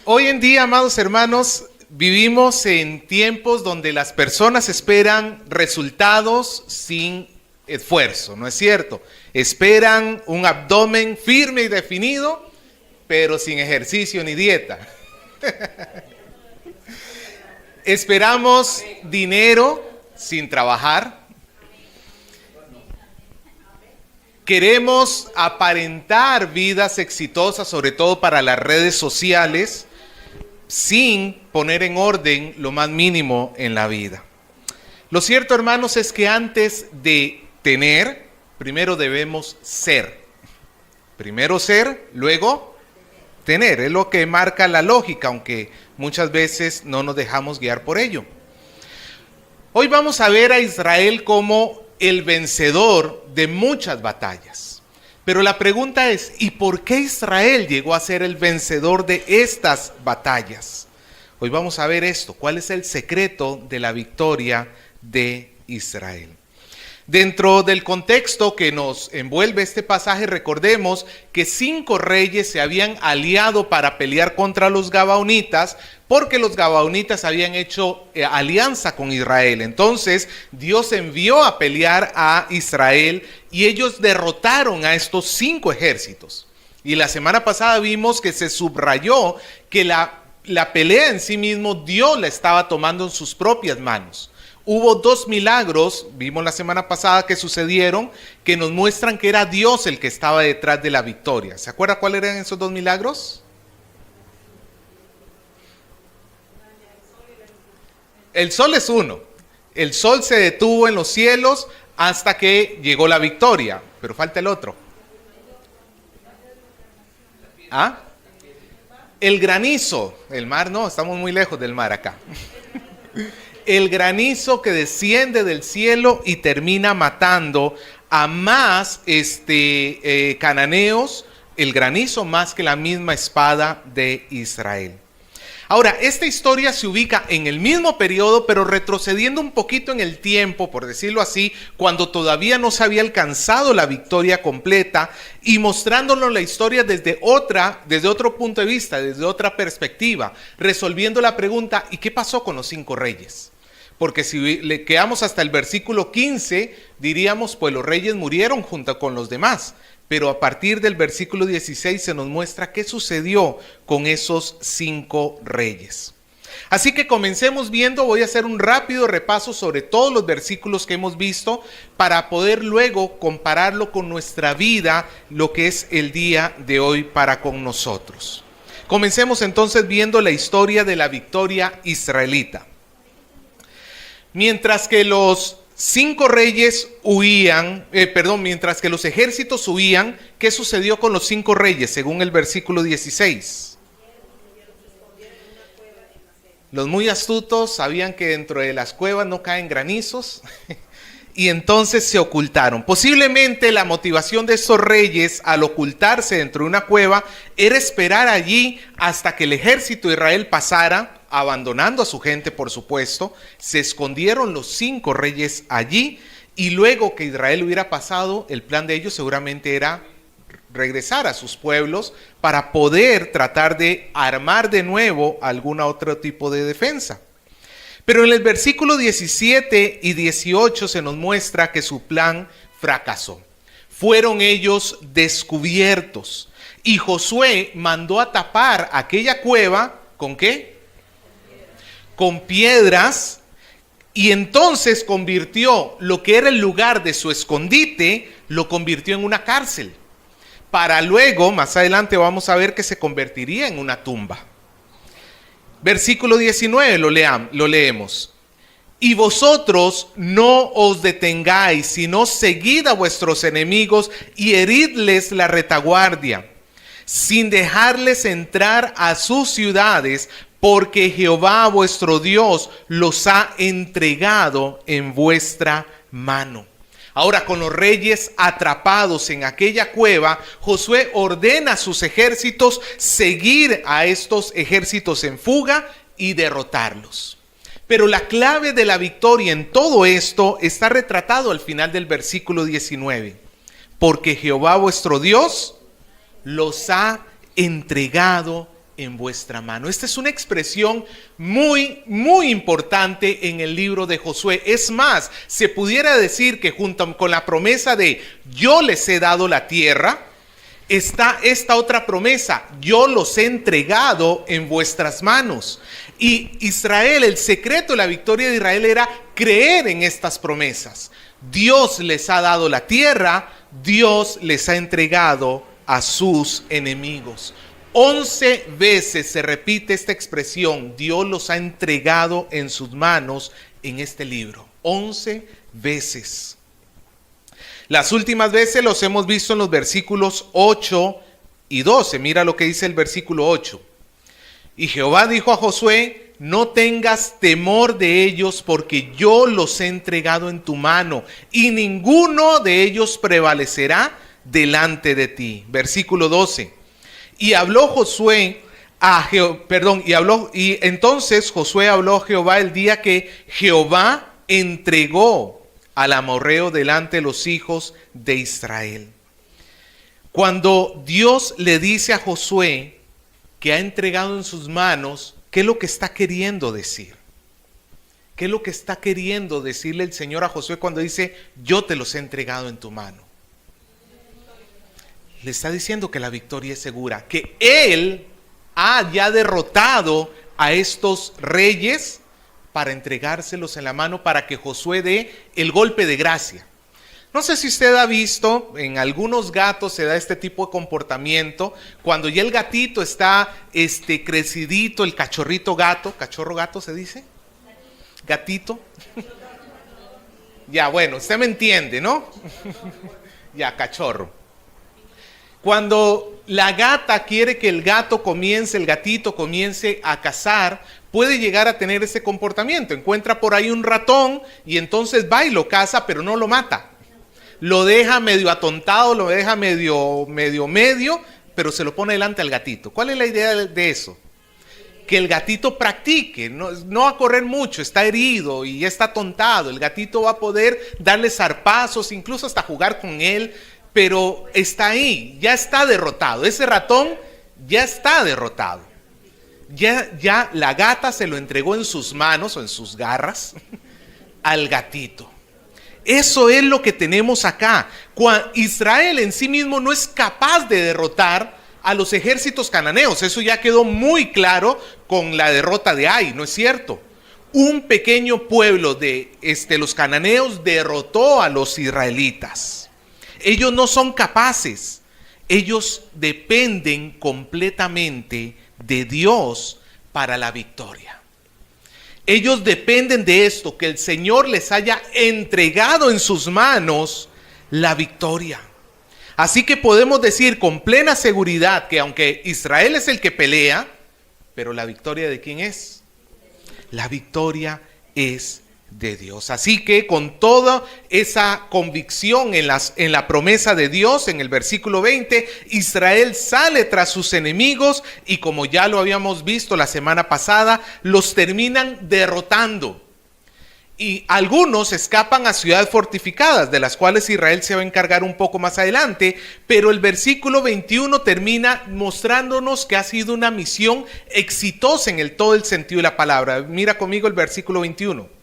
Hoy en día, amados hermanos, vivimos en tiempos donde las personas esperan resultados sin esfuerzo, ¿no es cierto? Esperan un abdomen firme y definido, pero sin ejercicio ni dieta. Esperamos dinero sin trabajar. Queremos aparentar vidas exitosas, sobre todo para las redes sociales, sin poner en orden lo más mínimo en la vida. Lo cierto, hermanos, es que antes de tener, primero debemos ser. Primero ser, luego tener. Es lo que marca la lógica, aunque muchas veces no nos dejamos guiar por ello. Hoy vamos a ver a Israel como el vencedor de muchas batallas. Pero la pregunta es, ¿y por qué Israel llegó a ser el vencedor de estas batallas? Hoy vamos a ver esto. ¿Cuál es el secreto de la victoria de Israel? Dentro del contexto que nos envuelve este pasaje, recordemos que 5 reyes se habían aliado para pelear contra los gabaonitas, porque los gabaonitas habían hecho alianza con Israel. Entonces Dios envió a pelear a Israel y ellos derrotaron a estos 5 ejércitos. Y la semana pasada vimos que se subrayó que la pelea en sí mismo Dios la estaba tomando en sus propias manos. Hubo 2 milagros, vimos la semana pasada que sucedieron, que nos muestran que era Dios el que estaba detrás de la victoria. ¿Se acuerda cuáles eran esos 2 milagros? El sol es uno. El sol se detuvo en los cielos hasta que llegó la victoria, pero falta el otro. ¿Ah? El granizo. El mar no, estamos muy lejos del mar acá. El granizo que desciende del cielo y termina matando a más cananeos, el granizo más que la misma espada de Israel. Ahora, esta historia se ubica en el mismo periodo, pero retrocediendo un poquito en el tiempo, por decirlo así, cuando todavía no se había alcanzado la victoria completa, y mostrándonos la historia desde otro punto de vista, desde otra perspectiva, resolviendo la pregunta, ¿y qué pasó con los 5 reyes? Porque si le quedamos hasta el versículo 15, diríamos, pues los reyes murieron junto con los demás. Pero a partir del versículo 16 se nos muestra qué sucedió con esos 5 reyes. Así que comencemos viendo, voy a hacer un rápido repaso sobre todos los versículos que hemos visto para poder luego compararlo con nuestra vida, lo que es el día de hoy para con nosotros. Comencemos entonces viendo la historia de la victoria israelita. Mientras que los 5 reyes huían, mientras que los ejércitos huían, ¿qué sucedió con los 5 reyes según el versículo 16? Los muy astutos sabían que dentro de las cuevas no caen granizos y entonces se ocultaron. Posiblemente la motivación de estos reyes al ocultarse dentro de una cueva era esperar allí hasta que el ejército de Israel pasara, abandonando a su gente, por supuesto. Se escondieron los 5 reyes allí y luego que Israel hubiera pasado, el plan de ellos seguramente era regresar a sus pueblos para poder tratar de armar de nuevo algún otro tipo de defensa. Pero en el versículo 17 y 18 se nos muestra que su plan fracasó. Fueron ellos descubiertos y Josué mandó a tapar aquella cueva, ¿con qué? Con piedras, y entonces convirtió lo que era el lugar de su escondite, lo convirtió en una cárcel, para luego, más adelante vamos a ver que se convertiría en una tumba. Versículo 19, lo leemos. Y vosotros no os detengáis, sino seguid a vuestros enemigos y heridles la retaguardia, sin dejarles entrar a sus ciudades, porque Jehová vuestro Dios los ha entregado en vuestra mano. Ahora, con los reyes atrapados en aquella cueva, Josué ordena a sus ejércitos seguir a estos ejércitos en fuga y derrotarlos. Pero la clave de la victoria en todo esto está retratado al final del versículo 19. Porque Jehová vuestro Dios los ha entregado en vuestra mano. Esta es una expresión muy, muy importante en el libro de Josué. Es más, se pudiera decir que junto con la promesa de yo les he dado la tierra, está esta otra promesa: yo los he entregado en vuestras manos. Y Israel, el secreto de la victoria de Israel era creer en estas promesas. Dios les ha dado la tierra, Dios les ha entregado a sus enemigos. 11 veces se repite esta expresión: Dios los ha entregado en sus manos en este libro. 11 veces. Las últimas veces los hemos visto en los versículos 8 y 12. Mira lo que dice el versículo 8. Y Jehová dijo a Josué: no tengas temor de ellos, porque yo los he entregado en tu mano, y ninguno de ellos prevalecerá delante de ti. Versículo 12. Y habló Josué y entonces Josué habló a Jehová el día que Jehová entregó al amorreo delante de los hijos de Israel. Cuando Dios le dice a Josué que ha entregado en sus manos, ¿qué es lo que está queriendo decir? ¿Qué es lo que está queriendo decirle el Señor a Josué cuando dice yo te los he entregado en tu mano? Le está diciendo que la victoria es segura, que Él ha ya derrotado a estos reyes para entregárselos en la mano para que Josué dé el golpe de gracia. No sé si usted ha visto, en algunos gatos se da este tipo de comportamiento, cuando ya el gatito está crecidito, el cachorrito gato, cachorro gato se dice, gatito. Ya, bueno, usted me entiende, ¿no? Ya, cachorro. Cuando la gata quiere que el gatito comience a cazar, puede llegar a tener ese comportamiento. Encuentra por ahí un ratón y entonces va y lo caza, pero no lo mata. Lo deja medio atontado, lo deja medio, pero se lo pone delante al gatito. ¿Cuál es la idea de eso? Que el gatito practique, no va a correr mucho, está herido y ya está atontado. El gatito va a poder darle zarpazos, incluso hasta jugar con él, pero está ahí, ya está derrotado. Ese ratón ya está derrotado. Ya la gata se lo entregó en sus manos o en sus garras al gatito. Eso es lo que tenemos acá. Israel en sí mismo no es capaz de derrotar a los ejércitos cananeos. Eso ya quedó muy claro con la derrota de Ai, ¿no es cierto? Un pequeño pueblo de los cananeos derrotó a los israelitas. Ellos no son capaces. Ellos dependen completamente de Dios para la victoria. Ellos dependen de esto, que el Señor les haya entregado en sus manos la victoria. Así que podemos decir con plena seguridad que aunque Israel es el que pelea, pero la victoria ¿de quién es? La victoria es de Dios. Así que con toda esa convicción en la promesa de Dios, en el versículo 20, Israel sale tras sus enemigos y, como ya lo habíamos visto la semana pasada, los terminan derrotando. Y algunos escapan a ciudades fortificadas, de las cuales Israel se va a encargar un poco más adelante, pero el versículo 21 termina mostrándonos que ha sido una misión exitosa en todo el sentido de la palabra. Mira conmigo el versículo 21.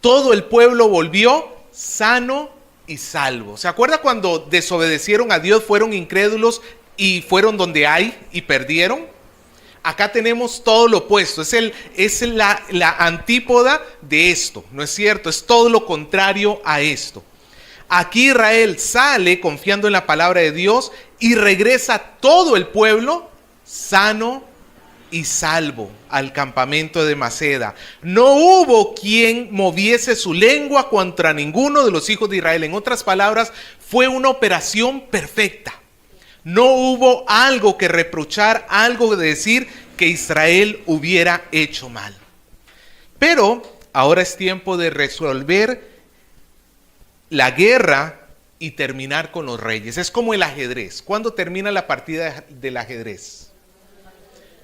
Todo el pueblo volvió sano y salvo. ¿Se acuerda cuando desobedecieron a Dios, fueron incrédulos y fueron donde Ai y perdieron? Acá tenemos todo lo opuesto. Es la antípoda de esto, ¿no es cierto? Es todo lo contrario a esto. Aquí Israel sale confiando en la palabra de Dios y regresa todo el pueblo sano y salvo al campamento de Maceda. No hubo quien moviese su lengua contra ninguno de los hijos de Israel. En otras palabras, fue una operación perfecta. No hubo algo que reprochar, algo de decir que Israel hubiera hecho mal. Pero ahora es tiempo de resolver la guerra y terminar con los reyes. Es como el ajedrez. ¿Cuándo termina la partida del ajedrez?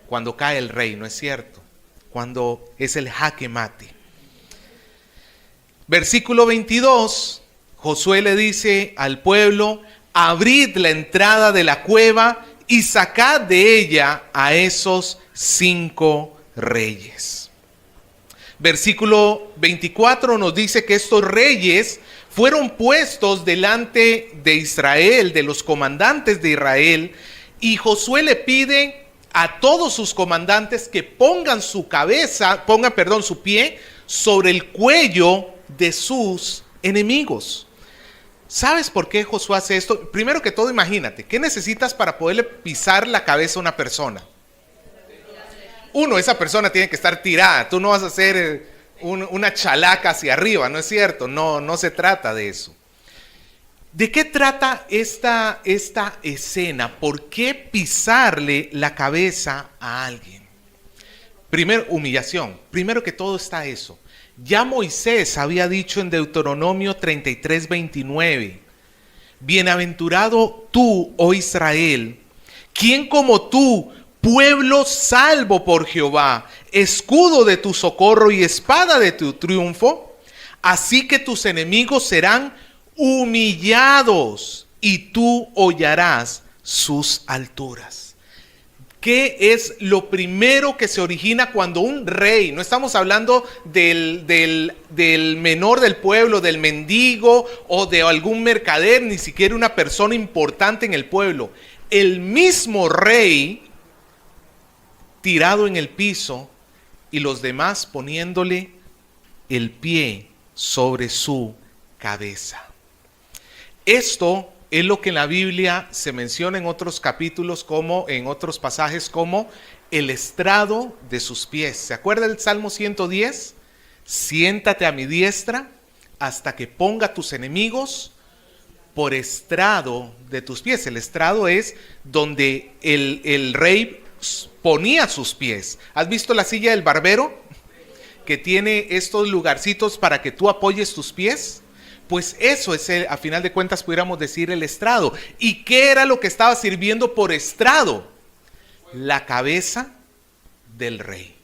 Cuando cae el rey, ¿no es cierto? Cuando es el jaque mate. Versículo 22, Josué le dice al pueblo: abrid la entrada de la cueva y sacad de ella a esos 5 reyes. Versículo 24 nos dice que estos reyes fueron puestos delante de Israel, de los comandantes de Israel, y Josué le pide a todos sus comandantes que pongan su pie sobre el cuello de sus enemigos. ¿Sabes por qué Josué hace esto? Primero que todo, imagínate, ¿qué necesitas para poderle pisar la cabeza a una persona? Uno, esa persona tiene que estar tirada. Tú no vas a hacer una chalaca hacia arriba, ¿no es cierto? No se trata de eso. ¿De qué trata esta escena? ¿Por qué pisarle la cabeza a alguien? Primero, humillación. Primero que todo está eso. Ya Moisés había dicho en Deuteronomio 33:29, bienaventurado tú, oh Israel, ¿quién como tú, pueblo salvo por Jehová, escudo de tu socorro y espada de tu triunfo? Así que tus enemigos serán humillados y tú hollarás sus alturas. ¿Qué es lo primero que se origina cuando un rey, no estamos hablando del menor del pueblo, del mendigo o de algún mercader, ni siquiera una persona importante en el pueblo, el mismo rey tirado en el piso y los demás poniéndole el pie sobre su cabeza? Esto es lo que en la Biblia se menciona en otros capítulos, como en otros pasajes, como el estrado de sus pies. ¿Se acuerda del Salmo 110? Siéntate a mi diestra hasta que ponga tus enemigos por estrado de tus pies. El estrado es donde el rey ponía sus pies. ¿Has visto la silla del barbero? Que tiene estos lugarcitos para que tú apoyes tus pies. Pues eso es, a final de cuentas, pudiéramos decir el estrado. ¿Y qué era lo que estaba sirviendo por estrado? La cabeza del rey.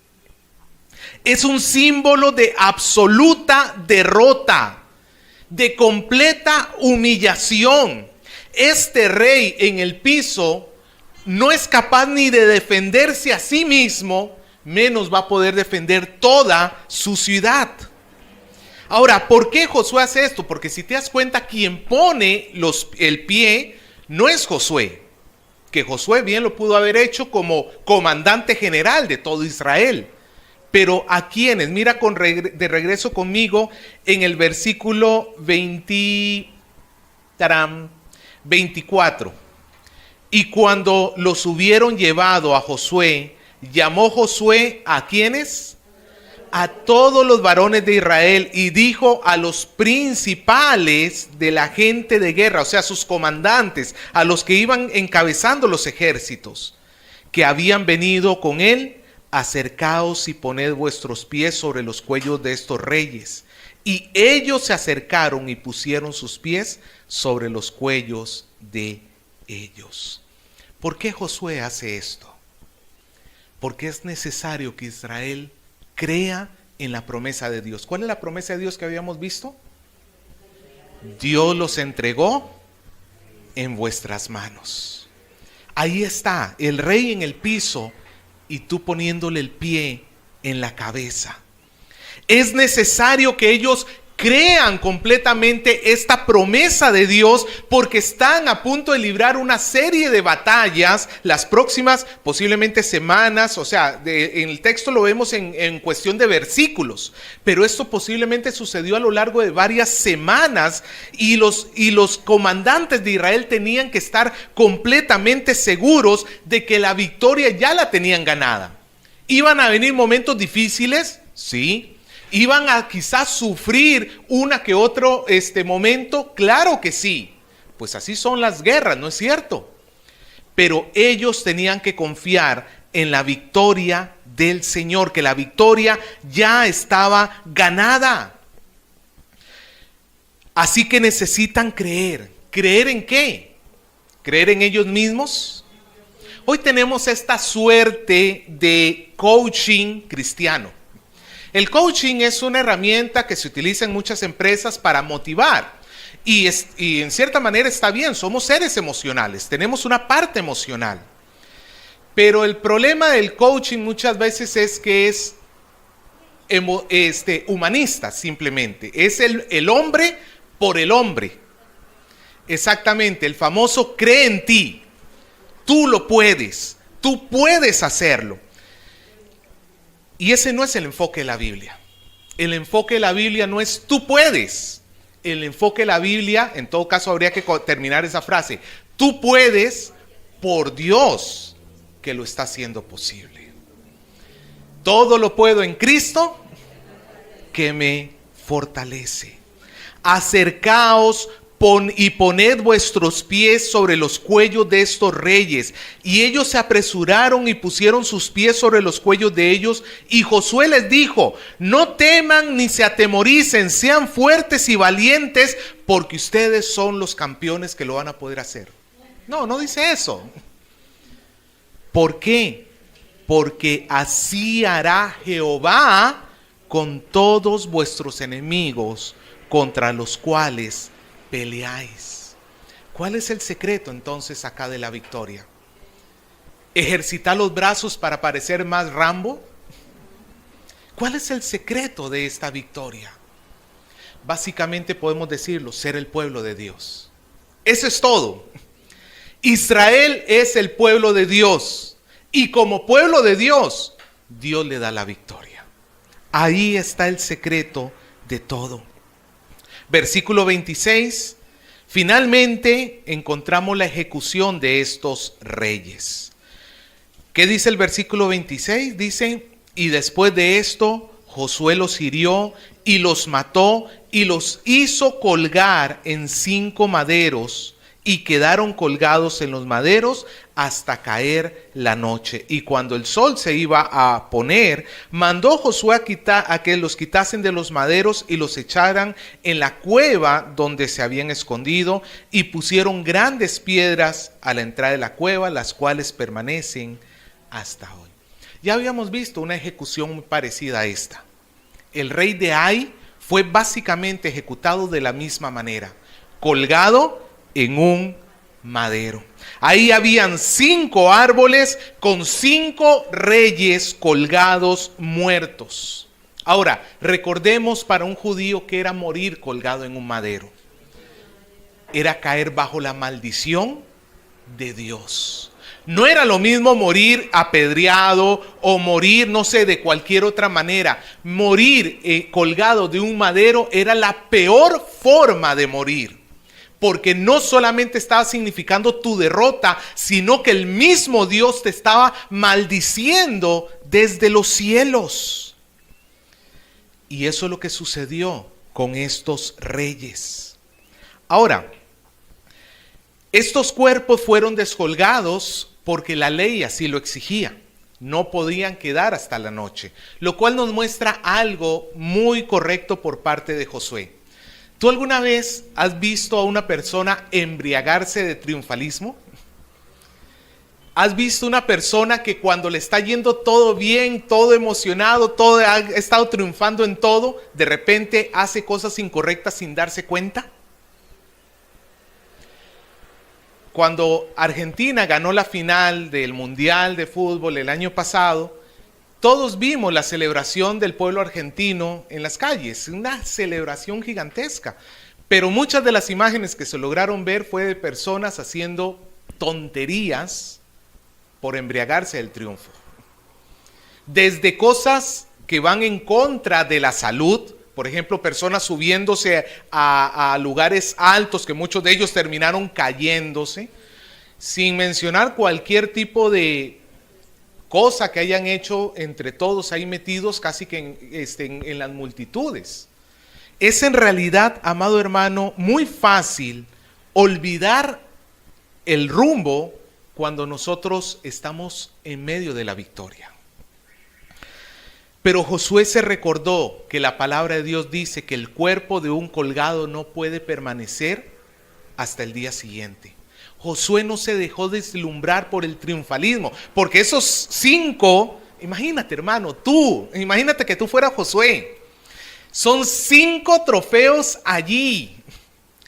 Es un símbolo de absoluta derrota, de completa humillación. Este rey en el piso no es capaz ni de defenderse a sí mismo, menos va a poder defender toda su ciudad. Ahora, ¿por qué Josué hace esto? Porque si te das cuenta, quien pone el pie no es Josué, que Josué bien lo pudo haber hecho como comandante general de todo Israel. Pero a quienes, mira de regreso conmigo en el versículo 24. Y cuando los hubieron llevado a Josué, llamó Josué ¿a quiénes? A todos los varones de Israel, y dijo a los principales de la gente de guerra, o sea, sus comandantes, a los que iban encabezando los ejércitos, que habían venido con él: acercaos y poned vuestros pies sobre los cuellos de estos reyes. Y ellos se acercaron y pusieron sus pies sobre los cuellos de ellos. ¿Por qué Josué hace esto? Porque es necesario que Israel crea en la promesa de Dios. ¿Cuál es la promesa de Dios que habíamos visto? Dios los entregó en vuestras manos. Ahí está, el rey en el piso y tú poniéndole el pie en la cabeza. Es necesario que ellos crean completamente esta promesa de Dios, porque están a punto de librar una serie de batallas las próximas posiblemente semanas. O sea, en el texto lo vemos en cuestión de versículos, pero esto posiblemente sucedió a lo largo de varias semanas, y los comandantes de Israel tenían que estar completamente seguros de que la victoria ya la tenían ganada. ¿Iban a venir momentos difíciles? Sí. ¿Iban a quizás sufrir una que otro momento? Claro que sí. Pues así son las guerras, ¿no es cierto? Pero ellos tenían que confiar en la victoria del Señor, que la victoria ya estaba ganada. Así que necesitan creer. ¿Creer en qué? ¿Creer en ellos mismos? Hoy tenemos esta suerte de coaching cristiano. El coaching es una herramienta que se utiliza en muchas empresas para motivar. Y en cierta manera está bien, somos seres emocionales, tenemos una parte emocional. Pero el problema del coaching muchas veces es que es humanista simplemente. Es el hombre por el hombre. Exactamente, el famoso cree en ti. Tú lo puedes, tú puedes hacerlo. Y ese no es el enfoque de la Biblia. El enfoque de la Biblia no es tú puedes. El enfoque de la Biblia, en todo caso habría que terminar esa frase. Tú puedes por Dios que lo está haciendo posible. Todo lo puedo en Cristo que me fortalece. Acercaos y poned vuestros pies sobre los cuellos de estos reyes. Y ellos se apresuraron y pusieron sus pies sobre los cuellos de ellos. Y Josué les dijo: no teman ni se atemoricen, sean fuertes y valientes, porque ustedes son los campeones que lo van a poder hacer. No, no dice eso. ¿Por qué? Porque así hará Jehová con todos vuestros enemigos contra los cuales peleáis. ¿Cuál es el secreto entonces acá de la victoria? ¿Ejercitar los brazos para parecer más Rambo? ¿Cuál es el secreto de esta victoria? Básicamente podemos decirlo: ser el pueblo de Dios. Eso es todo. Israel es el pueblo de Dios, y como pueblo de Dios, Dios le da la victoria. Ahí está el secreto de todo. Versículo 26, finalmente encontramos la ejecución de estos reyes. ¿Qué dice el versículo 26? Dice: y después de esto, Josué los hirió y los mató y los hizo colgar en 5 maderos, y quedaron colgados en los maderos hasta caer la noche. Y cuando el sol se iba a poner, mandó Josué a que los quitasen de los maderos y los echaran en la cueva donde se habían escondido, y pusieron grandes piedras a la entrada de la cueva, las cuales permanecen hasta hoy. Ya habíamos visto una ejecución muy parecida a esta. El rey de Ai fue básicamente ejecutado de la misma manera, colgado en un madero. Ahí habían 5 árboles con 5 reyes colgados muertos. Ahora, recordemos, para un judío, que era morir colgado en un madero. Era caer bajo la maldición de Dios. No era lo mismo morir apedreado o morir, no sé, de cualquier otra manera. Morir colgado de un madero era la peor forma de morir. Porque no solamente estaba significando tu derrota, sino que el mismo Dios te estaba maldiciendo desde los cielos. Y eso es lo que sucedió con estos reyes. Ahora, estos cuerpos fueron descolgados porque la ley así lo exigía. No podían quedar hasta la noche, lo cual nos muestra algo muy correcto por parte de Josué. ¿Tú alguna vez has visto a una persona embriagarse de triunfalismo? ¿Has visto una persona que cuando le está yendo todo bien, todo emocionado, todo ha estado triunfando en todo, de repente hace cosas incorrectas sin darse cuenta? Cuando Argentina ganó la final del Mundial de Fútbol el año pasado, todos vimos la celebración del pueblo argentino en las calles, una celebración gigantesca. Pero muchas de las imágenes que se lograron ver fue de personas haciendo tonterías por embriagarse del triunfo. Desde cosas que van en contra de la salud, por ejemplo, personas subiéndose a lugares altos, que muchos de ellos terminaron cayéndose, sin mencionar cualquier tipo de cosa que hayan hecho entre todos ahí metidos, casi que en las multitudes. Es en realidad, amado hermano, muy fácil olvidar el rumbo cuando nosotros estamos en medio de la victoria. Pero Josué se recordó que la palabra de Dios dice que el cuerpo de un colgado no puede permanecer hasta el día siguiente. Josué no se dejó deslumbrar por el triunfalismo, porque esos 5, imagínate hermano, imagínate que tú fueras Josué, son 5 trofeos allí.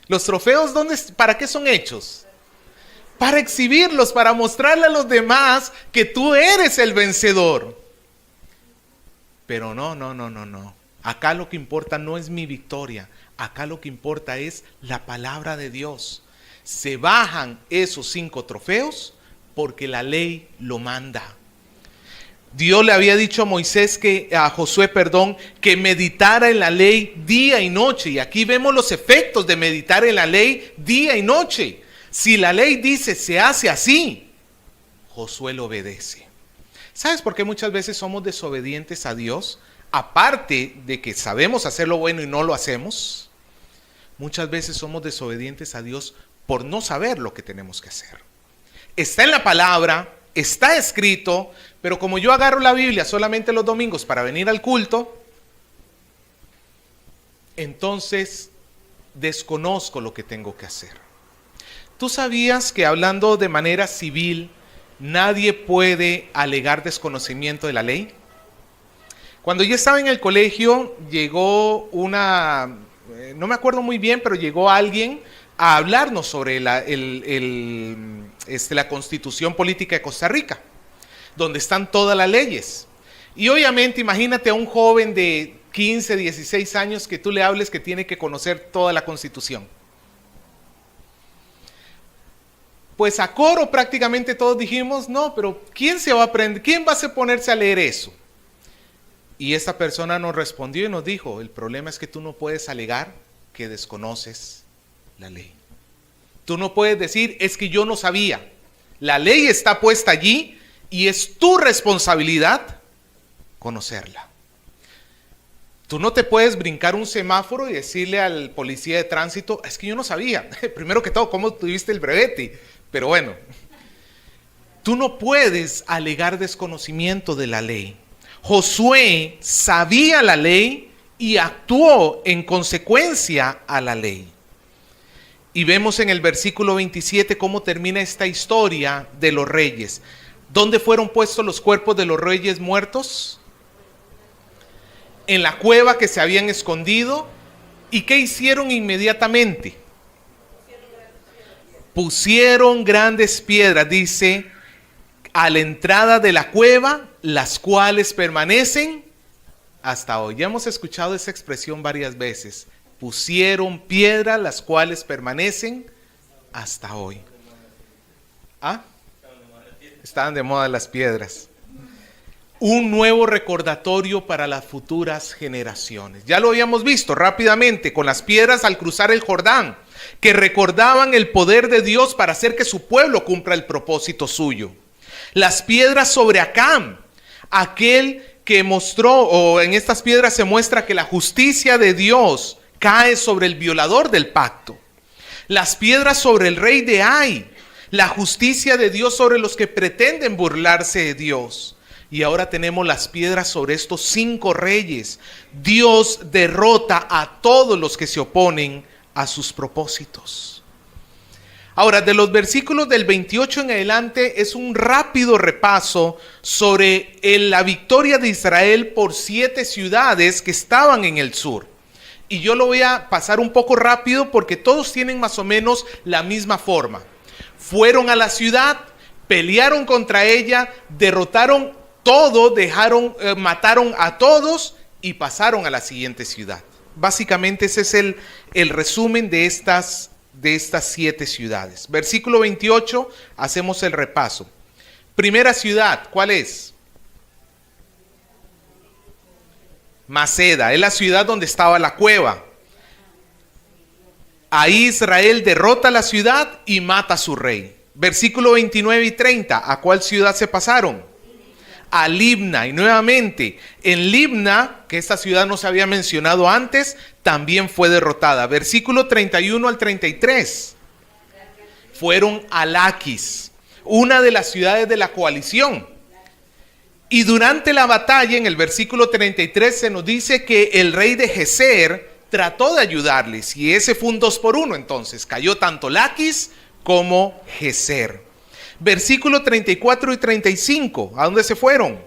Los trofeos, ¿para qué son hechos? para exhibirlos, para mostrarle a los demás que tú eres el vencedor. Pero no. Acá lo que importa no es mi victoria. Acá lo que importa es la palabra de Dios. Se bajan esos 5 trofeos porque la ley lo manda. Dios le había dicho a Josué, que meditara en la ley día y noche. Y aquí vemos los efectos de meditar en la ley día y noche. Si la ley dice se hace así, Josué lo obedece. ¿Sabes por qué muchas veces somos desobedientes a Dios? Aparte de que sabemos hacer lo bueno y no lo hacemos, muchas veces somos desobedientes a Dios por no saber lo que tenemos que hacer. Está en la palabra, está escrito, pero como yo agarro la Biblia solamente los domingos para venir al culto, entonces desconozco lo que tengo que hacer. ¿Tú sabías que hablando de manera civil, nadie puede alegar desconocimiento de la ley? Cuando yo estaba en el colegio, llegó no me acuerdo muy bien, pero llegó alguien a hablarnos sobre la Constitución Política de Costa Rica, donde están todas las leyes. Y obviamente imagínate a un joven de 15, 16 años que tú le hables que tiene que conocer toda la Constitución. Pues a coro prácticamente todos dijimos, no, pero ¿quién se va a aprender? ¿Quién va a ponerse a leer eso? Y esta persona nos respondió y nos dijo, el problema es que tú no puedes alegar que desconoces la ley. Tú no puedes decir, es que yo no sabía. La ley está puesta allí y es tu responsabilidad conocerla. Tú no te puedes brincar un semáforo y decirle al policía de tránsito, es que yo no sabía. Primero que todo, ¿cómo tuviste el brevete? Pero bueno, tú no puedes alegar desconocimiento de la ley. Josué sabía la ley y actuó en consecuencia a la ley. Y vemos en el versículo 27 cómo termina esta historia de los reyes. ¿Dónde fueron puestos los cuerpos de los reyes muertos? En la cueva que se habían escondido. ¿Y qué hicieron inmediatamente? Pusieron grandes piedras, dice, a la entrada de la cueva, las cuales permanecen hasta hoy. Ya hemos escuchado esa expresión varias veces. Pusieron piedras, las cuales permanecen hasta hoy. ¿Ah? Estaban de moda las piedras. Un nuevo recordatorio para las futuras generaciones. Ya lo habíamos visto rápidamente con las piedras al cruzar el Jordán, que recordaban el poder de Dios para hacer que su pueblo cumpla el propósito suyo. Las piedras sobre Acán, aquel que mostró, o en estas piedras se muestra que la justicia de Dios cae sobre el violador del pacto. Las piedras sobre el rey de Ai, la justicia de Dios sobre los que pretenden burlarse de Dios. Y ahora tenemos las piedras sobre estos 5 reyes. Dios derrota a todos los que se oponen a sus propósitos. Ahora, de los versículos del 28 en adelante es un rápido repaso sobre la victoria de Israel por 7 ciudades que estaban en el sur. Y yo lo voy a pasar un poco rápido porque todos tienen más o menos la misma forma. Fueron a la ciudad, pelearon contra ella, derrotaron todo, mataron a todos y pasaron a la siguiente ciudad. Básicamente ese es el resumen de estas 7 ciudades. Versículo 28, hacemos el repaso. Primera ciudad, ¿cuál es? Maceda, es la ciudad donde estaba la cueva. Ahí Israel derrota la ciudad y mata a su rey. Versículo 29 y 30, ¿a cuál ciudad se pasaron? A Libna. Y nuevamente, en Libna, que esta ciudad no se había mencionado antes, también fue derrotada. Versículo 31 al 33. Fueron a Laquis, una de las ciudades de la coalición. Y durante la batalla, en el versículo 33, se nos dice que el rey de Gezer trató de ayudarles. Y ese fue un 2 por 1, entonces. Cayó tanto Laquis como Gezer. Versículo 34 y 35, ¿a dónde se fueron?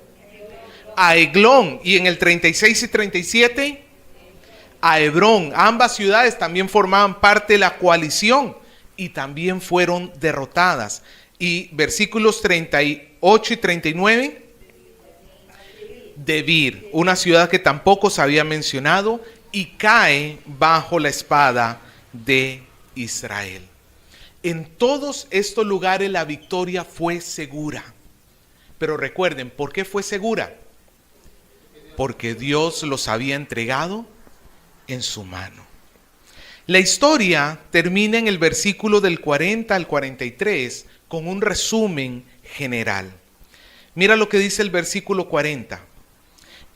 A Eglón. Y en el 36 y 37, a Hebrón. Ambas ciudades también formaban parte de la coalición y también fueron derrotadas. Y versículos 38 y 39, Debir, una ciudad que tampoco se había mencionado, y cae bajo la espada de Israel. En todos estos lugares la victoria fue segura. Pero recuerden, ¿por qué fue segura? Porque Dios los había entregado en su mano. La historia termina en el versículo del 40 al 43 con un resumen general. Mira lo que dice el versículo 40.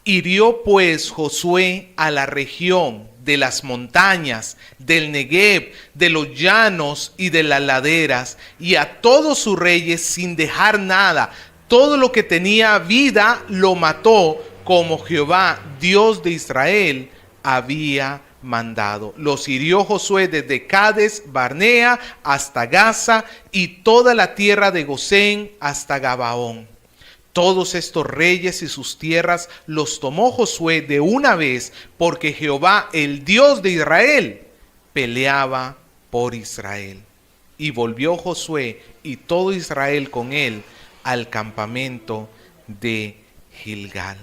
Hirió pues Josué a la región de las montañas, del Negev, de los llanos y de las laderas, y a todos sus reyes sin dejar nada. Todo lo que tenía vida lo mató, como Jehová, Dios de Israel, había mandado. Los hirió Josué desde Cades Barnea hasta Gaza, y toda la tierra de Gosén hasta Gabaón. Todos estos reyes y sus tierras los tomó Josué de una vez, porque Jehová, el Dios de Israel, peleaba por Israel. Y volvió Josué y todo Israel con él al campamento de Gilgal.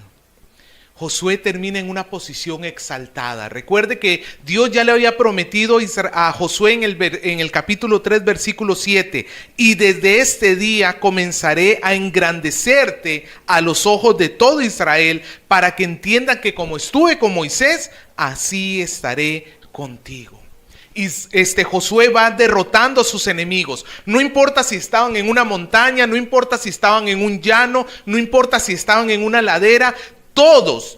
Josué termina en una posición exaltada. Recuerde que Dios ya le había prometido a Josué en el capítulo 3, versículo 7. Y desde este día comenzaré a engrandecerte a los ojos de todo Israel, para que entiendan que como estuve con Moisés, así estaré contigo. Y Josué va derrotando a sus enemigos. No importa si estaban en una montaña, no importa si estaban en un llano, no importa si estaban en una ladera. Todos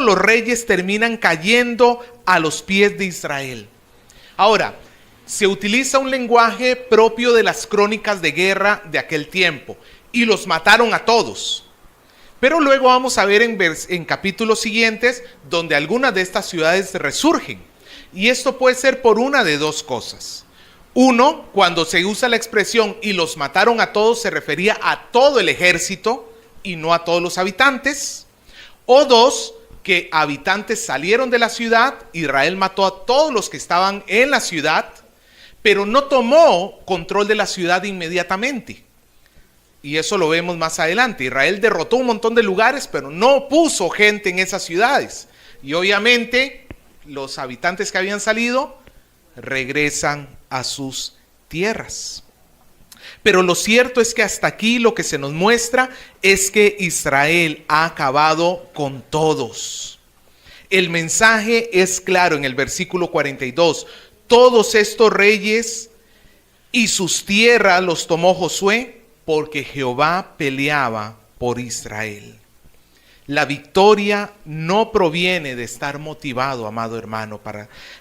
los reyes terminan cayendo a los pies de Israel. Ahora, se utiliza un lenguaje propio de las crónicas de guerra de aquel tiempo. Y los mataron a todos. Pero luego vamos a ver en capítulos siguientes donde algunas de estas ciudades resurgen. Y esto puede ser por una de dos cosas. Uno, cuando se usa la expresión y los mataron a todos, se refería a todo el ejército y no a todos los habitantes. O dos, que habitantes salieron de la ciudad, Israel mató a todos los que estaban en la ciudad, pero no tomó control de la ciudad inmediatamente. Y eso lo vemos más adelante. Israel derrotó un montón de lugares, pero no puso gente en esas ciudades. Y obviamente los habitantes que habían salido regresan a sus tierras. Pero lo cierto es que hasta aquí lo que se nos muestra es que Israel ha acabado con todos. El mensaje es claro en el versículo 42. Todos estos reyes y sus tierras los tomó Josué, porque Jehová peleaba por Israel. La victoria no proviene de estar motivado, amado hermano,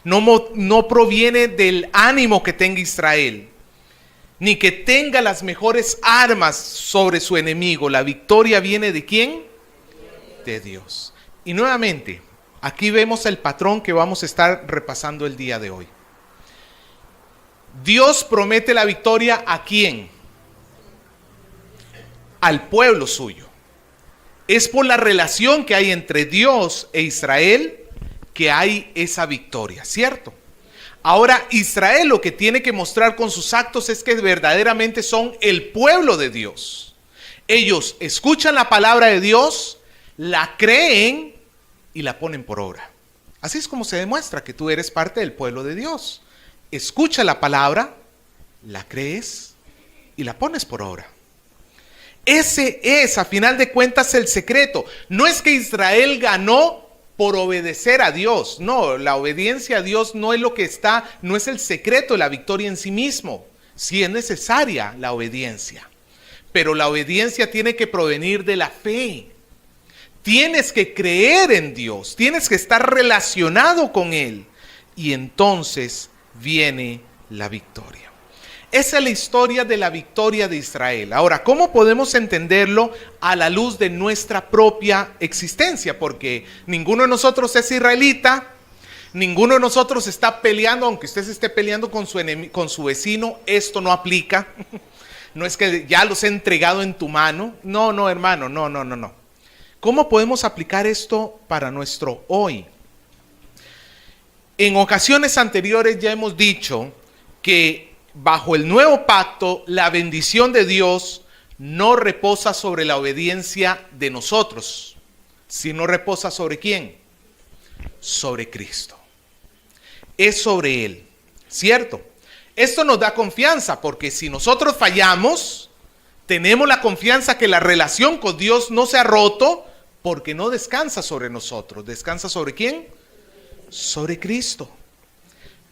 no proviene del ánimo que tenga Israel, ni que tenga las mejores armas sobre su enemigo. La victoria viene ¿de quién? De Dios. Y nuevamente, aquí vemos el patrón que vamos a estar repasando el día de hoy. Dios promete la victoria ¿a quién? Al pueblo suyo. Es por la relación que hay entre Dios e Israel que hay esa victoria, ¿cierto? Ahora, Israel lo que tiene que mostrar con sus actos es que verdaderamente son el pueblo de Dios. Ellos escuchan la palabra de Dios, la creen y la ponen por obra. Así es como se demuestra que tú eres parte del pueblo de Dios. Escucha la palabra, la crees y la pones por obra. Ese es, a final de cuentas, el secreto. No es que Israel ganó por obedecer a Dios. No, la obediencia a Dios no es lo que está, no es el secreto de la victoria en sí mismo. Sí es necesaria la obediencia, pero la obediencia tiene que provenir de la fe. Tienes que creer en Dios, tienes que estar relacionado con Él, y entonces viene la victoria. Esa es la historia de la victoria de Israel. Ahora, ¿cómo podemos entenderlo a la luz de nuestra propia existencia? Porque ninguno de nosotros es israelita, ninguno de nosotros está peleando, aunque usted se esté peleando con su vecino, esto no aplica. No es que ya los he entregado en tu mano. No, hermano, no. ¿Cómo podemos aplicar esto para nuestro hoy? En ocasiones anteriores ya hemos dicho que bajo el nuevo pacto, la bendición de Dios no reposa sobre la obediencia de nosotros, sino reposa sobre ¿quién? Sobre Cristo. Es sobre Él, ¿cierto? Esto nos da confianza, porque si nosotros fallamos, tenemos la confianza que la relación con Dios no se ha roto, porque no descansa sobre nosotros. ¿Descansa sobre quién? Sobre Cristo.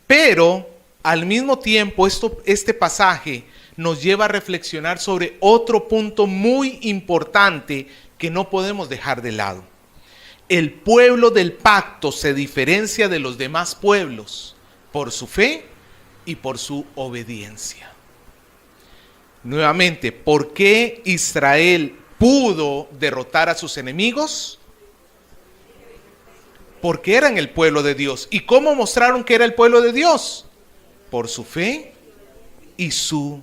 Pero al mismo tiempo este pasaje nos lleva a reflexionar sobre otro punto muy importante que no podemos dejar de lado. El pueblo del pacto se diferencia de los demás pueblos por su fe y por su obediencia. Nuevamente, ¿por qué Israel pudo derrotar a sus enemigos? Porque eran el pueblo de Dios. ¿Y cómo mostraron que era el pueblo de Dios? Por su fe y su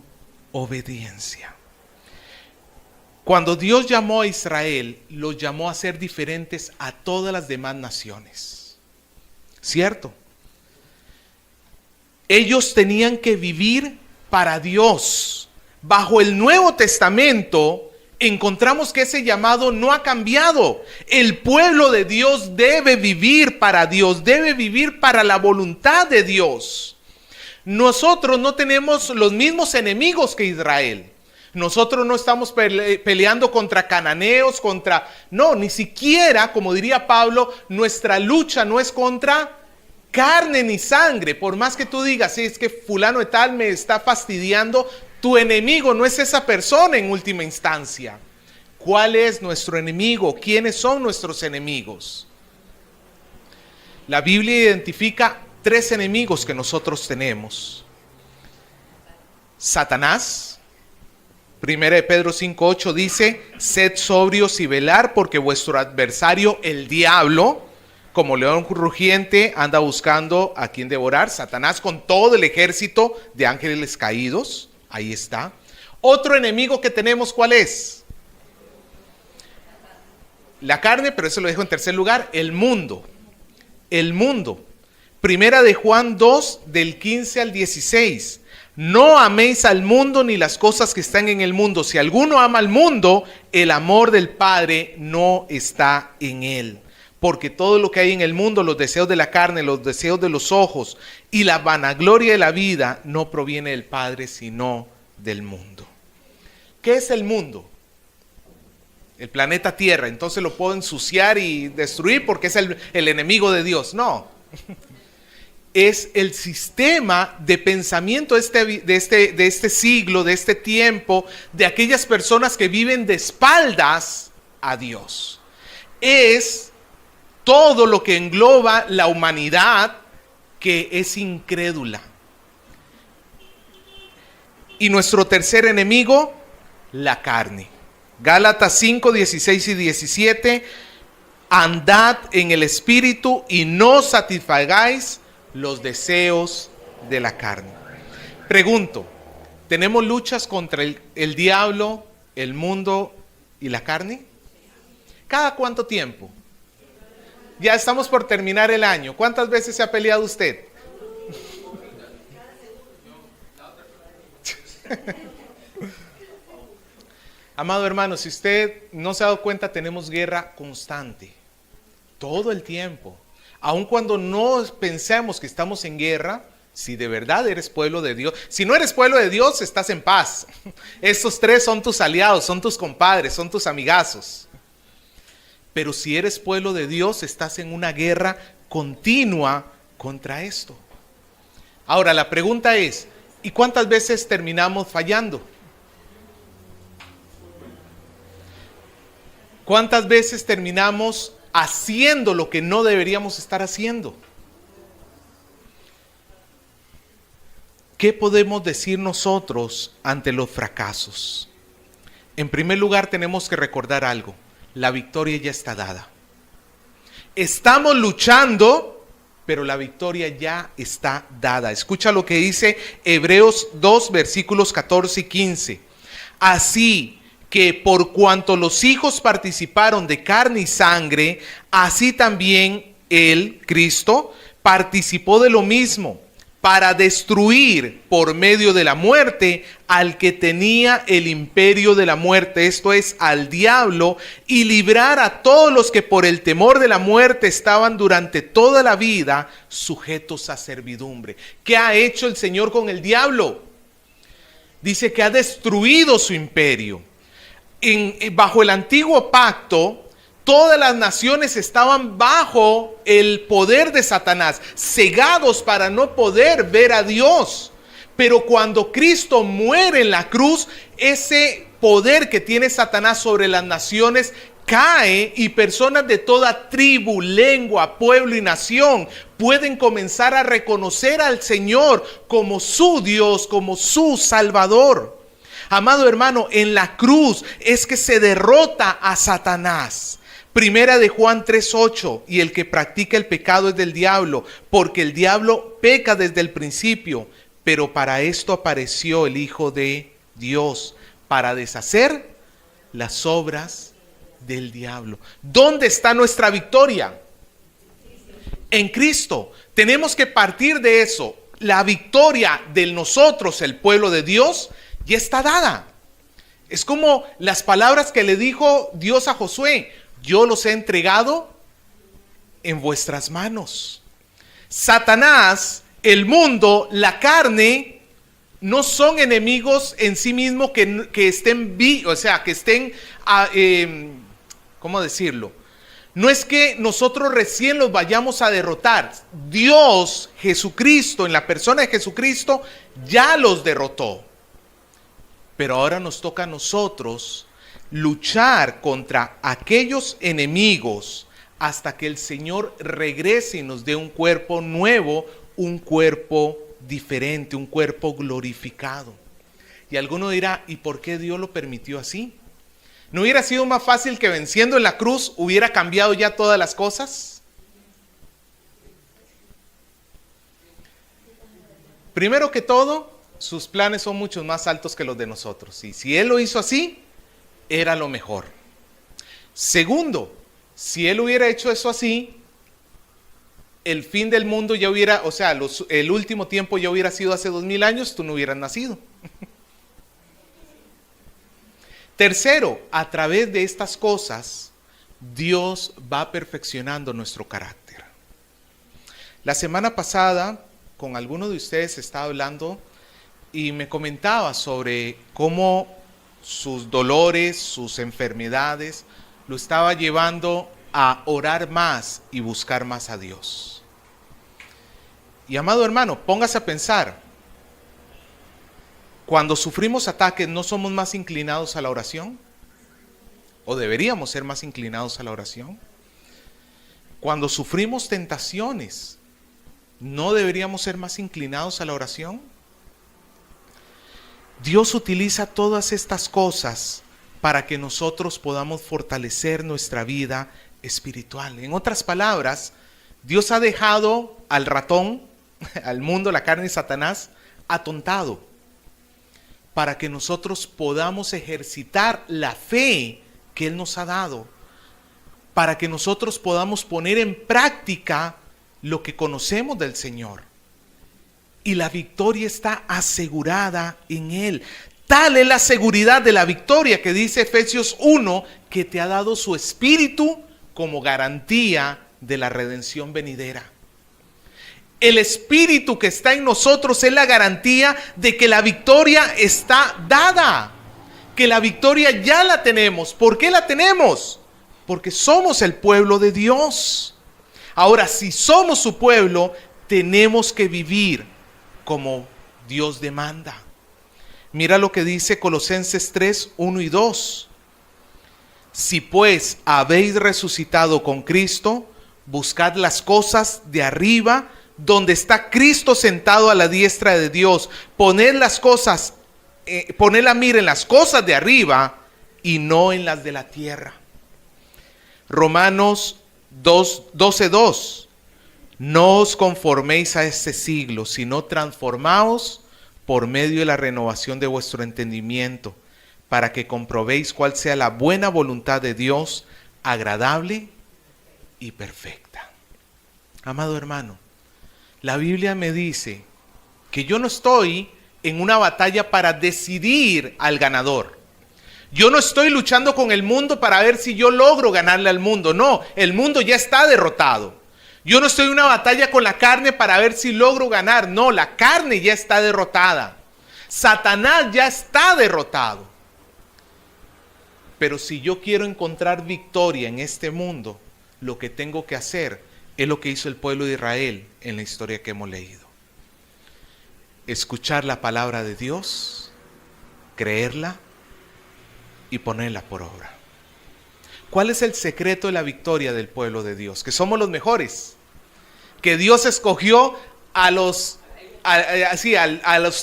obediencia. Cuando Dios llamó a Israel, los llamó a ser diferentes a todas las demás naciones. ¿Cierto? Ellos tenían que vivir para Dios. Bajo el Nuevo Testamento encontramos que ese llamado no ha cambiado. El pueblo de Dios debe vivir para Dios, debe vivir para la voluntad de Dios. Nosotros no tenemos los mismos enemigos que Israel. Nosotros no estamos peleando contra cananeos, no, ni siquiera, como diría Pablo, nuestra lucha no es contra carne ni sangre. Por más que tú digas, sí, es que fulano de tal me está fastidiando, tu enemigo no es esa persona en última instancia. ¿Cuál es nuestro enemigo? ¿Quiénes son nuestros enemigos? La Biblia identifica 3 enemigos que nosotros tenemos. Satanás. 1 Pedro 5:8 dice: sed sobrios y velar, porque vuestro adversario, el diablo, como león rugiente, anda buscando a quien devorar. Satanás con todo el ejército de ángeles caídos. Ahí está. Otro enemigo que tenemos, ¿cuál es? La carne, pero eso lo dejo en tercer lugar. El mundo. El mundo. Primera de Juan 2, del 15 al 16. No améis al mundo ni las cosas que están en el mundo. Si alguno ama al mundo, el amor del Padre no está en él. Porque todo lo que hay en el mundo, los deseos de la carne, los deseos de los ojos y la vanagloria de la vida, no proviene del Padre, sino del mundo. ¿Qué es el mundo? El planeta Tierra. Entonces lo puedo ensuciar y destruir porque es el enemigo de Dios. No. Es el sistema de pensamiento de este siglo, de este tiempo, de aquellas personas que viven de espaldas a Dios. Es todo lo que engloba la humanidad que es incrédula. Y nuestro tercer enemigo, la carne. Gálatas 5, 16 y 17. Andad en el Espíritu y no satisfagáis los deseos de la carne. Pregunto, ¿tenemos luchas contra el diablo, el mundo y la carne? ¿Cada cuánto tiempo? Ya estamos por terminar el año. ¿Cuántas veces se ha peleado usted? Amado hermano, si usted no se ha dado cuenta, tenemos guerra constante. Todo el tiempo. Aun cuando no pensemos que estamos en guerra, si de verdad eres pueblo de Dios. Si no eres pueblo de Dios, estás en paz. Estos 3 son tus aliados, son tus compadres, son tus amigazos. Pero si eres pueblo de Dios, estás en una guerra continua contra esto. Ahora, la pregunta es, ¿y cuántas veces terminamos fallando? ¿Cuántas veces terminamos haciendo lo que no deberíamos estar haciendo? ¿Qué podemos decir nosotros ante los fracasos? En primer lugar, tenemos que recordar algo. La victoria ya está dada. Estamos luchando, pero la victoria ya está dada. Escucha lo que dice Hebreos 2, versículos 14 y 15. Así que por cuanto los hijos participaron de carne y sangre, así también él, Cristo, participó de lo mismo, para destruir por medio de la muerte al que tenía el imperio de la muerte, esto es, al diablo, y librar a todos los que por el temor de la muerte estaban durante toda la vida sujetos a servidumbre. ¿Qué ha hecho el Señor con el diablo? Dice que ha destruido su imperio. Bajo el antiguo pacto, todas las naciones estaban bajo el poder de Satanás, cegados para no poder ver a Dios. Pero cuando Cristo muere en la cruz, ese poder que tiene Satanás sobre las naciones cae y personas de toda tribu, lengua, pueblo y nación pueden comenzar a reconocer al Señor como su Dios, como su Salvador. Amado hermano, en la cruz es que se derrota a Satanás. Primera de Juan 3:8, y el que practica el pecado es del diablo, porque el diablo peca desde el principio, pero para esto apareció el Hijo de Dios, para deshacer las obras del diablo. ¿Dónde está nuestra victoria? En Cristo. Tenemos que partir de eso. La victoria de nosotros, el pueblo de Dios, ya está dada. Es como las palabras que le dijo Dios a Josué: yo los he entregado en vuestras manos. Satanás, el mundo, la carne, no son enemigos en sí mismos que estén, ¿cómo decirlo? No es que nosotros recién los vayamos a derrotar. Dios, Jesucristo, en la persona de Jesucristo, ya los derrotó. Pero ahora nos toca a nosotros luchar contra aquellos enemigos hasta que el Señor regrese y nos dé un cuerpo nuevo, un cuerpo diferente, un cuerpo glorificado. Y alguno dirá: ¿y por qué Dios lo permitió así? ¿No hubiera sido más fácil que venciendo en la cruz hubiera cambiado ya todas las cosas? Primero que todo, sus planes son mucho más altos que los de nosotros. Y si Él lo hizo así, era lo mejor. Segundo, si Él hubiera hecho eso así, el fin del mundo ya hubiera, el último tiempo ya hubiera sido hace 2000 años, tú no hubieras nacido. Tercero, a través de estas cosas, Dios va perfeccionando nuestro carácter. La semana pasada, con alguno de ustedes estaba hablando y me comentaba sobre cómo sus dolores, sus enfermedades, lo estaba llevando a orar más y buscar más a Dios. Y amado hermano, póngase a pensar, cuando sufrimos ataques, ¿no somos más inclinados a la oración? ¿O deberíamos ser más inclinados a la oración? Cuando sufrimos tentaciones, ¿no deberíamos ser más inclinados a la oración? Dios utiliza todas estas cosas para que nosotros podamos fortalecer nuestra vida espiritual. En otras palabras, Dios ha dejado al ratón, al mundo, la carne y Satanás, atontado, para que nosotros podamos ejercitar la fe que Él nos ha dado, para que nosotros podamos poner en práctica lo que conocemos del Señor. Y la victoria está asegurada en Él. Tal es la seguridad de la victoria que dice Efesios 1, que te ha dado su Espíritu como garantía de la redención venidera. El Espíritu que está en nosotros es la garantía de que la victoria está dada, que la victoria ya la tenemos. ¿Por qué la tenemos? Porque somos el pueblo de Dios. Ahora, si somos su pueblo, tenemos que vivir como Dios demanda. Mira lo que dice Colosenses 3, 1 y 2. Si pues habéis resucitado con Cristo, buscad las cosas de arriba, donde está Cristo sentado a la diestra de Dios. Poned la mira en las cosas de arriba y no en las de la tierra. Romanos 12:2. No os conforméis a este siglo, sino transformaos por medio de la renovación de vuestro entendimiento, para que comprobéis cuál sea la buena voluntad de Dios, agradable y perfecta. Amado hermano, la Biblia me dice que yo no estoy en una batalla para decidir al ganador. Yo no estoy luchando con el mundo para ver si yo logro ganarle al mundo. No, el mundo ya está derrotado. Yo no estoy en una batalla con la carne para ver si logro ganar. No, la carne ya está derrotada. Satanás ya está derrotado. Pero si yo quiero encontrar victoria en este mundo, lo que tengo que hacer es lo que hizo el pueblo de Israel en la historia que hemos leído. Escuchar la palabra de Dios, creerla y ponerla por obra. ¿Cuál es el secreto de la victoria del pueblo de Dios? Que somos los mejores. Que Dios escogió a los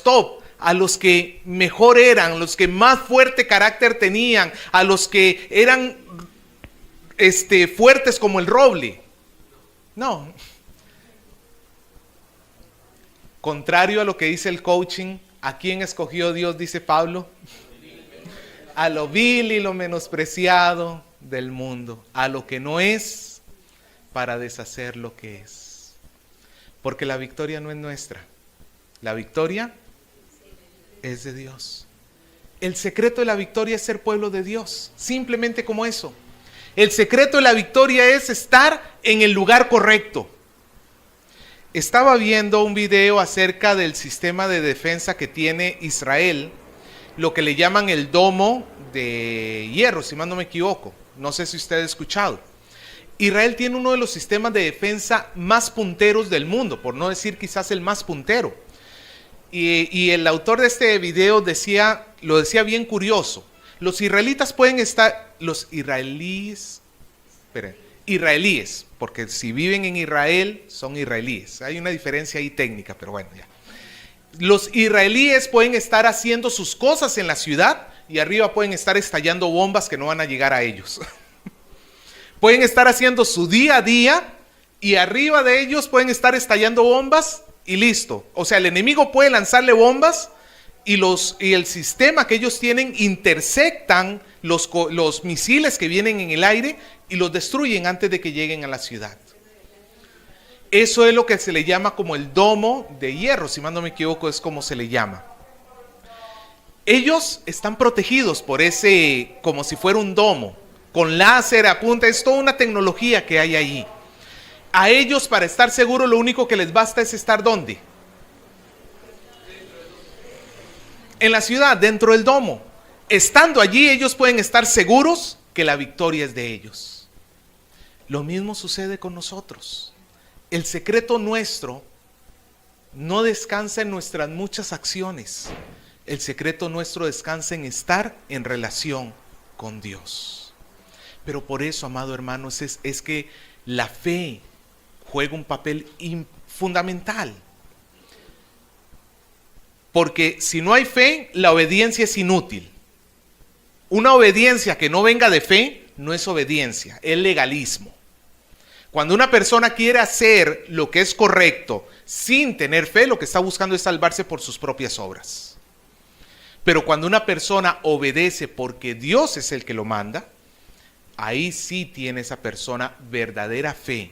top, a los que mejor eran, los que más fuerte carácter tenían, a los que eran fuertes como el roble. No. Contrario a lo que dice el coaching, ¿a quién escogió Dios? Dice Pablo. A lo vil y lo menospreciado del mundo, a lo que no es, para deshacer lo que es. Porque la victoria no es nuestra, la victoria es de Dios. El secreto de la victoria es ser pueblo de Dios, simplemente como eso. El secreto de la victoria es estar en el lugar correcto. Estaba viendo un video acerca del sistema de defensa que tiene Israel, lo que le llaman el domo de hierro, si mal no me equivoco. No sé si usted ha escuchado. Israel tiene uno de los sistemas de defensa más punteros del mundo, por no decir quizás el más puntero. Y el autor de este video lo decía bien curioso. Los israelitas pueden estar, israelíes, porque si viven en Israel son israelíes. Hay una diferencia ahí técnica, pero bueno, ya. Los israelíes pueden estar haciendo sus cosas en la ciudad y arriba pueden estar estallando bombas que no van a llegar a ellos. Pueden estar haciendo su día a día y arriba de ellos pueden estar estallando bombas y listo. O sea, el enemigo puede lanzarle bombas y el sistema que ellos tienen interceptan los misiles que vienen en el aire y los destruyen antes de que lleguen a la ciudad. Eso es lo que se le llama como el domo de hierro, si mal no me equivoco es como se le llama. Ellos están protegidos por ese, como si fuera un domo, con láser, apunta, es toda una tecnología que hay ahí. A ellos, para estar seguros, lo único que les basta es estar ¿dónde? En la ciudad, dentro del domo. Estando allí, ellos pueden estar seguros que la victoria es de ellos. Lo mismo sucede con nosotros. El secreto nuestro no descansa en nuestras muchas acciones. El secreto nuestro descansa en estar en relación con Dios. Pero por eso, amado hermano, es que la fe juega un papel fundamental. Porque si no hay fe, la obediencia es inútil. Una obediencia que no venga de fe no es obediencia, es legalismo. Cuando una persona quiere hacer lo que es correcto sin tener fe, lo que está buscando es salvarse por sus propias obras. Pero cuando una persona obedece porque Dios es el que lo manda, ahí sí tiene esa persona verdadera fe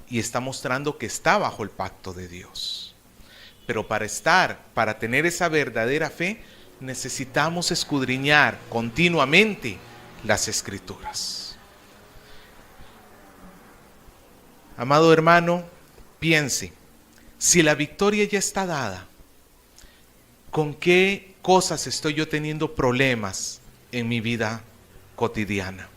y está mostrando que está bajo el pacto de Dios. Pero para tener esa verdadera fe, necesitamos escudriñar continuamente las Escrituras. Amado hermano, piense, si la victoria ya está dada, ¿con qué cosas estoy yo teniendo problemas en mi vida cotidiana?